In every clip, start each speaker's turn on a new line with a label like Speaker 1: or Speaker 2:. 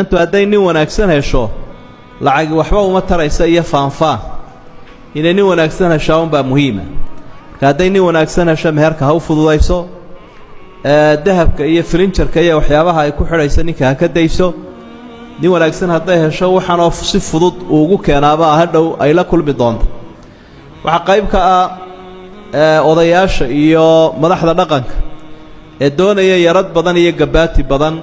Speaker 1: أنتو هدين وناكسن هشو لعق وحبا وما ترى يسأي فانفان إنني وناكسن هشاون با مهمة كهدين وناكسن هشام هيرك هوفض دايسو ذهب كأي فرنشر كأي وحيابها يكون حريصني كهكدايسو ni wanaagsan haday hesho waxaan oo si fudud ugu keenaaba hadhow ay la kulmi doonto waxa qayb ka ah odayaasha iyo madaxda dhaqanka ee doonaya yarad badan iyo gabaati badan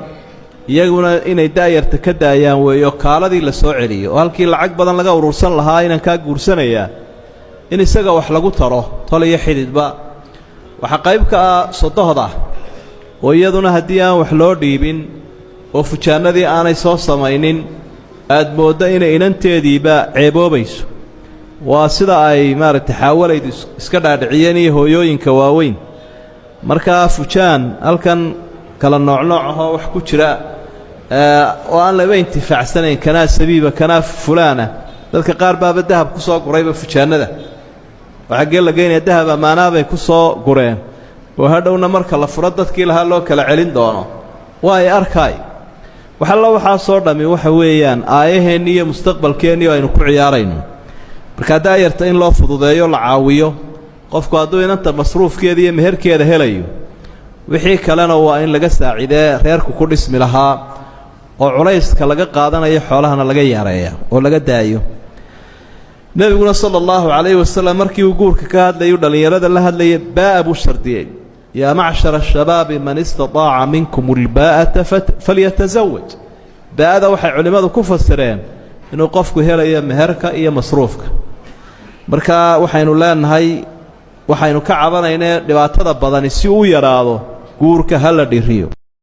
Speaker 1: iyaguna inay daayarta ka daayaan weeyo kaaladii la soo celiyo halkii lacag badan laga urursan lahaa inaan ka guursanaya in isaga wax lagu taro toliyo xididba waxa qayb ka ah sodohda oo iyaduna hadii aan wax loo dhiibin oo fujaanadii aanay soo samaynin aad moodo inay inanteediiba ceeboobayso waa sida ay maaragtay xawalaydu iska dhaadhiciyeen iyo hooyooyinka waaweyn markaa fujaan halkan kala nooc ah wax ku jira oo aan laba intifaacsanayn kana sabiiba kana fulaana dadka qaar baaba dahab ku soo gurayba fujaanada waxa geel la geynay dahab amaana bay ku soo gureen oo hadhowna marka la furo dadkii laha loo kala celin doono waa ay arkay waxa soo dhami waxa weeyaan aayaheen iyo mustaqbalkeen iyo aynu ku ciyaarayno marka daayarta in loo fududeeyo la caawiyo qofku hadduu inanta masruufkeeda iyo meherkeeda helayo wixii kalena waa in laga saacidee reerku ku dhismi lahaa oo culayska laga qaadanayo xoolahana laga yaareeyo oo laga daayo nabiguna sallallahu alayhi wasallam markii uu guurka ka hadlayo dhalinyarada la hadlayay baabu shardiyay يا معشر الشباب من استطاع منكم الباءة فليتزوج باء وحي علماء كفسرين إنه قفكو هلا يا مهركا يا مصروفك مركا وحينو لان هاي وحينو كعبنا إنه لبعتها بدن سيو يرادو قورك هلا ديريو